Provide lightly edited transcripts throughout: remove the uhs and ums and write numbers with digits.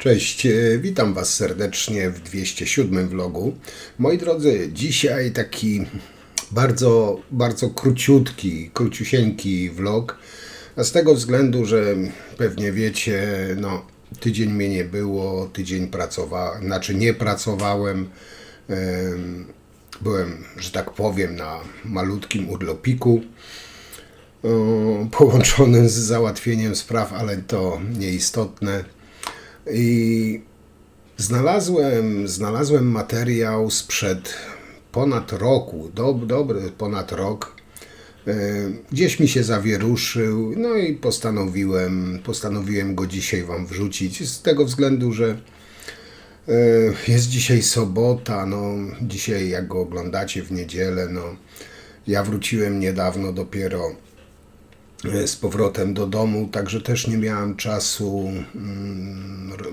Cześć, witam Was serdecznie w 207 vlogu. Moi drodzy, dzisiaj taki bardzo króciusieńki vlog. A z tego względu, że pewnie wiecie, tydzień mnie nie było, tydzień nie pracowałem. Byłem, że tak powiem, na malutkim urlopiku połączonym z załatwieniem spraw, ale to nieistotne. I znalazłem materiał sprzed ponad roku, dobry ponad rok. Gdzieś mi się zawieruszył, no i postanowiłem go dzisiaj Wam wrzucić, z tego względu, że jest dzisiaj sobota, dzisiaj jak go oglądacie w niedzielę, ja wróciłem niedawno dopiero z powrotem do domu, także też nie miałem czasu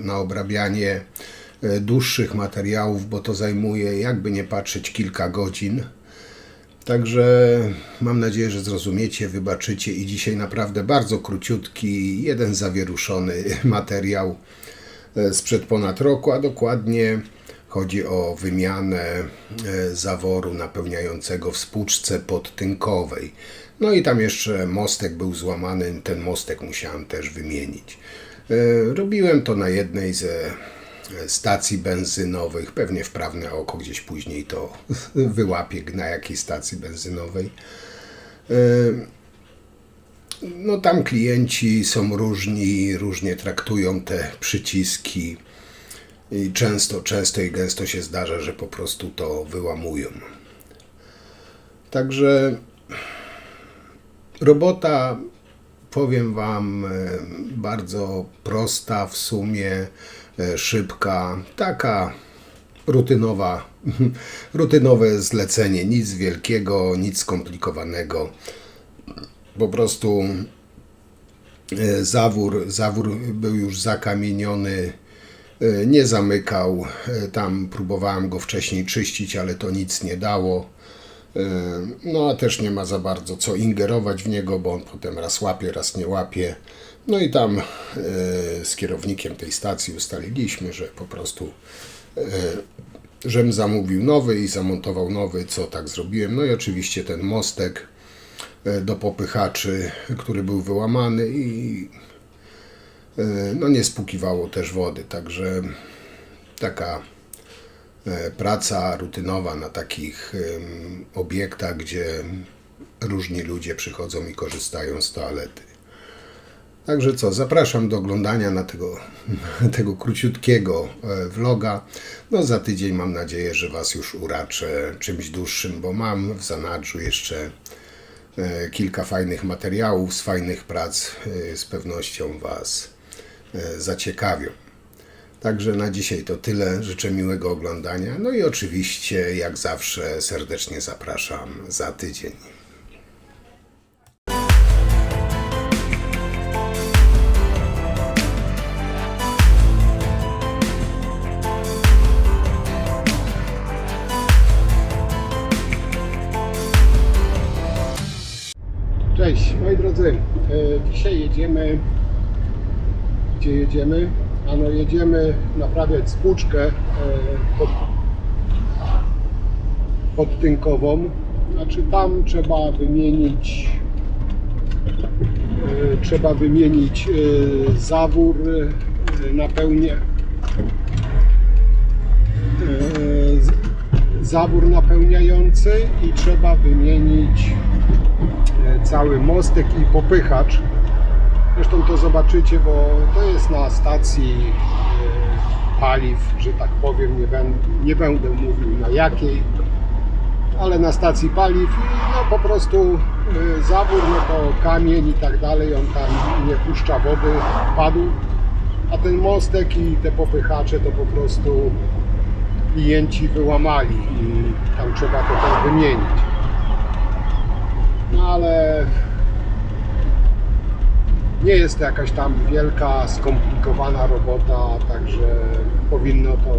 na obrabianie dłuższych materiałów, bo to zajmuje, jakby nie patrzeć, kilka godzin. Także mam nadzieję, że zrozumiecie, wybaczycie i dzisiaj naprawdę bardzo króciutki, jeden zawieruszony materiał sprzed ponad roku, a dokładnie chodzi o wymianę zaworu napełniającego w spłuczce podtynkowej. No i tam jeszcze mostek był złamany, ten mostek musiałem też wymienić. Robiłem to na jednej ze stacji benzynowych, pewnie wprawne oko gdzieś później to wyłapie, na jakiej stacji benzynowej. Tam klienci są różni, różnie traktują te przyciski i często i gęsto się zdarza, że po prostu to wyłamują. Także robota, powiem Wam, bardzo prosta w sumie, szybka, taka rutynowe zlecenie, nic wielkiego, nic skomplikowanego. Po prostu zawór był już zakamieniony, nie zamykał, tam próbowałem go wcześniej czyścić, ale to nic nie dało. A też nie ma za bardzo co ingerować w niego, bo on potem raz łapie, raz nie łapie. No i tam z kierownikiem tej stacji ustaliliśmy, że po prostu żebym zamówił nowy i zamontował nowy, co tak zrobiłem. No i oczywiście ten mostek do popychaczy, który był wyłamany i nie spłukiwało też wody, także taka praca rutynowa na takich obiektach, gdzie różni ludzie przychodzą i korzystają z toalety. Także co, zapraszam do oglądania na tego króciutkiego vloga. Za tydzień mam nadzieję, że Was już uraczę czymś dłuższym, bo mam w zanadrzu jeszcze kilka fajnych materiałów z fajnych prac, z pewnością Was zaciekawią. Także na dzisiaj to tyle. Życzę miłego oglądania. No i oczywiście, jak zawsze, serdecznie zapraszam za tydzień. Cześć, moi drodzy. Dzisiaj jedziemy. Gdzie jedziemy? Jedziemy naprawiać spłuczkę podtynkową. Tam trzeba wymienić zawór napełniający i trzeba wymienić cały mostek i popychacz. Zresztą to zobaczycie, bo to jest na stacji paliw, że tak powiem, nie będę mówił na jakiej, ale na stacji paliw i po prostu zawór, to kamień i tak dalej, on tam nie puszcza wody, padł, a ten mostek i te popychacze to po prostu klienci wyłamali i tam trzeba to tak wymienić. Ale nie jest to jakaś tam wielka, skomplikowana robota, także powinno to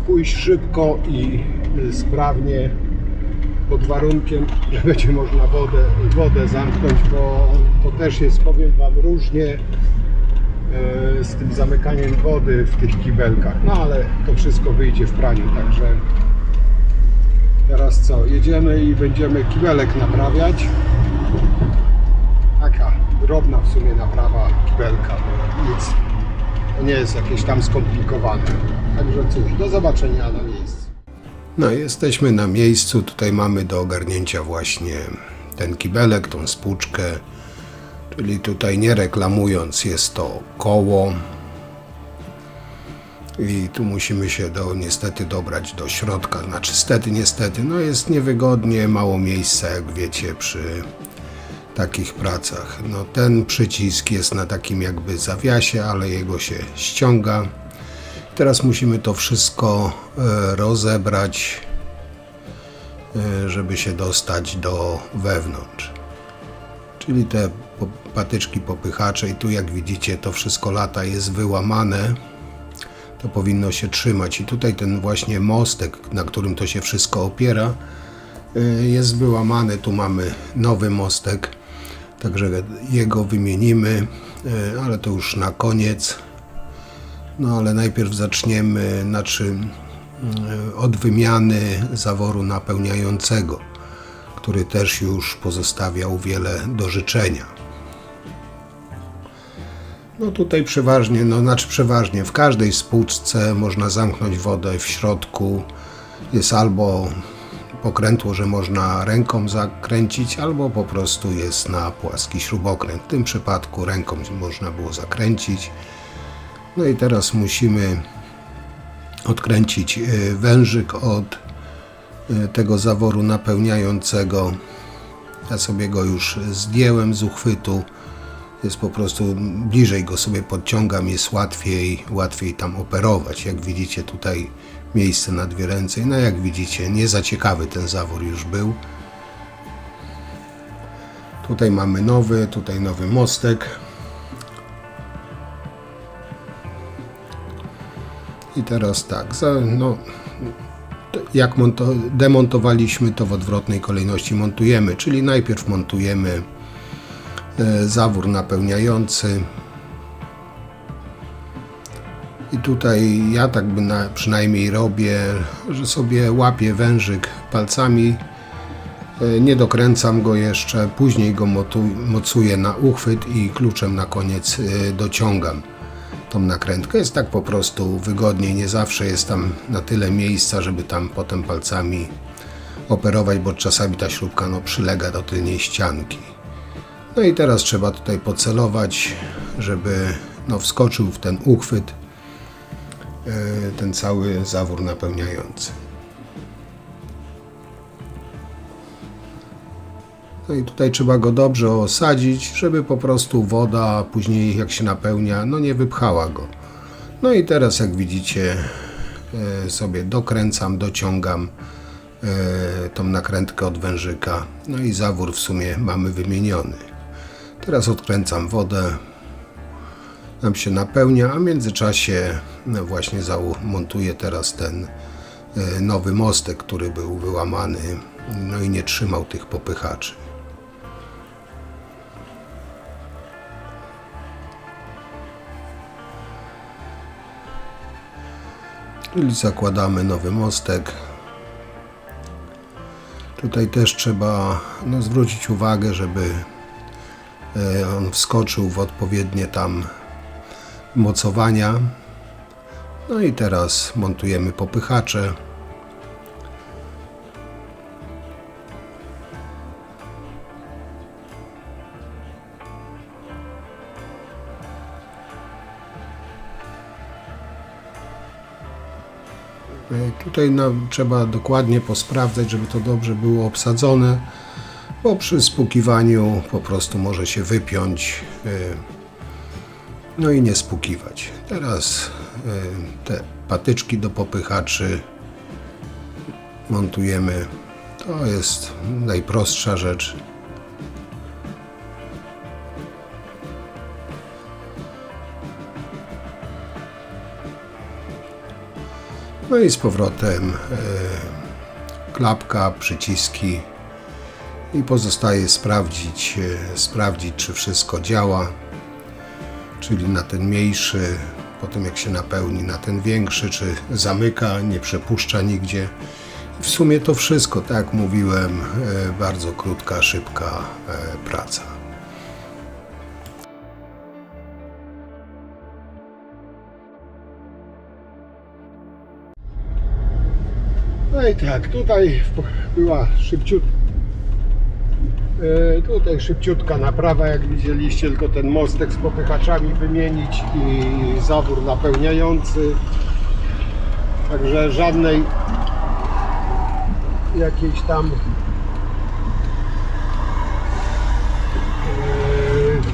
pójść szybko i sprawnie, pod warunkiem, że będzie można wodę zamknąć, bo to też jest, powiem Wam, różnie z tym zamykaniem wody w tych kibelkach, no ale to wszystko wyjdzie w praniu, także teraz co, jedziemy i będziemy kibelek naprawiać. Taka drobna w sumie naprawa kibelka, bo nic, to nie jest jakieś tam skomplikowane. Także cóż, do zobaczenia na miejscu. No, jesteśmy na miejscu, tutaj mamy do ogarnięcia właśnie ten kibelek, tą spłuczkę, czyli tutaj nie reklamując, jest to koło i tu musimy się niestety dobrać do środka, znaczy niestety, no jest niewygodnie, mało miejsca, jak wiecie, przy takich pracach. No, ten przycisk jest na takim jakby zawiasie, ale jego się ściąga. Teraz musimy to wszystko rozebrać, żeby się dostać do wewnątrz. Czyli te patyczki popychacze i tu jak widzicie to wszystko lata jest wyłamane. To powinno się trzymać i tutaj ten właśnie mostek, na którym to się wszystko opiera, jest wyłamany. Tu mamy nowy mostek, także jego wymienimy, ale to już na koniec. No ale najpierw zaczniemy od wymiany zaworu napełniającego, który też już pozostawiał wiele do życzenia. No tutaj przeważnie w każdej spłuczce można zamknąć wodę w środku. Jest albo pokrętło, że można ręką zakręcić, albo po prostu jest na płaski śrubokręt. W tym przypadku ręką można było zakręcić. No i teraz musimy odkręcić wężyk od tego zaworu napełniającego. Ja sobie go już zdjąłem z uchwytu. Jest po prostu bliżej go sobie podciągam, jest łatwiej tam operować. Jak widzicie tutaj miejsce na dwie ręce. No jak widzicie, nie za ciekawy ten zawór już był. Tutaj mamy nowy mostek. I teraz tak, jak demontowaliśmy, to w odwrotnej kolejności montujemy, czyli najpierw montujemy zawór napełniający. I tutaj ja tak przynajmniej robię, że sobie łapię wężyk palcami, nie dokręcam go jeszcze, później go mocuję na uchwyt i kluczem na koniec dociągam tą nakrętkę. Jest tak po prostu wygodniej, nie zawsze jest tam na tyle miejsca, żeby tam potem palcami operować, bo czasami ta śrubka przylega do tylnej ścianki. No i teraz trzeba tutaj pocelować, żeby wskoczył w ten uchwyt ten cały zawór napełniający. No i tutaj trzeba go dobrze osadzić, żeby po prostu woda później jak się napełnia, nie wypchała go. No i teraz jak widzicie sobie dokręcam, dociągam tą nakrętkę od wężyka. No i zawór w sumie mamy wymieniony. Teraz odkręcam wodę, nam się napełnia, a w międzyczasie właśnie montuję teraz ten nowy mostek, który był wyłamany, no i nie trzymał tych popychaczy. Czyli zakładamy nowy mostek. Tutaj też trzeba zwrócić uwagę, żeby on wskoczył w odpowiednie tam mocowania. No i teraz montujemy popychacze. Tutaj trzeba dokładnie posprawdzać, żeby to dobrze było obsadzone, bo przy spłukiwaniu po prostu może się wypiąć, no i nie spłukiwać. Teraz te patyczki do popychaczy montujemy. To jest najprostsza rzecz. No i z powrotem klapka, przyciski i pozostaje sprawdzić, czy wszystko działa. czyli na ten mniejszy, potem jak się napełni na ten większy, czy zamyka, nie przepuszcza nigdzie. W sumie to wszystko, tak jak mówiłem, bardzo krótka, szybka praca. No i tak, tutaj była szybciutka naprawa, jak widzieliście, tylko ten mostek z popychaczami wymienić i zawór napełniający. Także żadnej jakiejś tam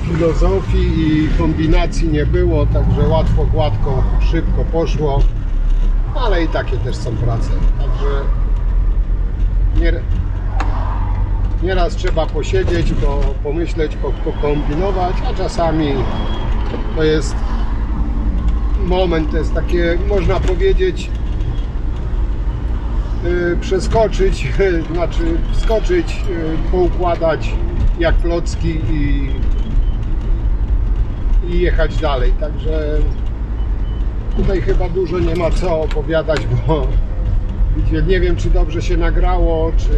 filozofii i kombinacji nie było, także łatwo, gładko, szybko poszło, ale i takie też są prace, także nieraz trzeba posiedzieć, pomyśleć, pokombinować, a czasami to jest moment, to jest takie, można powiedzieć, przeskoczyć, znaczy wskoczyć, poukładać jak klocki i jechać dalej. Także tutaj chyba dużo nie ma co opowiadać, bo nie wiem, czy dobrze się nagrało, czy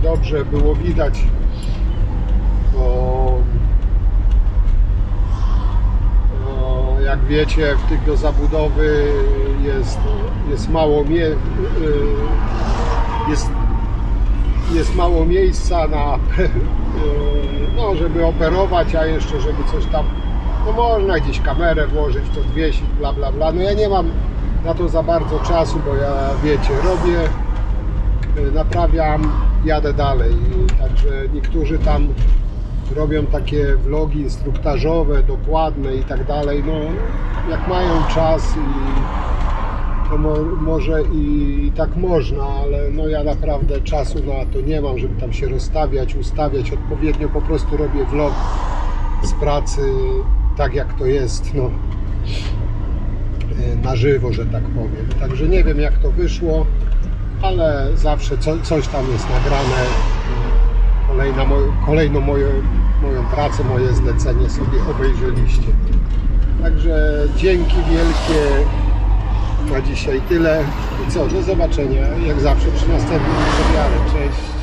dobrze było widać, bo jak wiecie, w tych do zabudowy jest mało jest mało miejsca na no, żeby operować, a jeszcze żeby coś tam, no można gdzieś kamerę włożyć, to zwiesić, bla bla bla. No ja nie mam na to za bardzo czasu, bo ja, wiecie, robię, naprawiam, jadę dalej. Także niektórzy tam robią takie vlogi instruktażowe, dokładne i tak dalej. No jak mają czas to może i tak można, ale no ja naprawdę czasu na to nie mam, żeby tam się rozstawiać, ustawiać odpowiednio. Po prostu robię vlog z pracy tak jak to jest, no, na żywo, że tak powiem. Także nie wiem, jak to wyszło, ale zawsze coś tam jest nagrane. Kolejną moją pracę, moje zlecenie sobie obejrzeliście. Także dzięki wielkie, na dzisiaj tyle. I co, do zobaczenia jak zawsze przy następnym materiale. Cześć!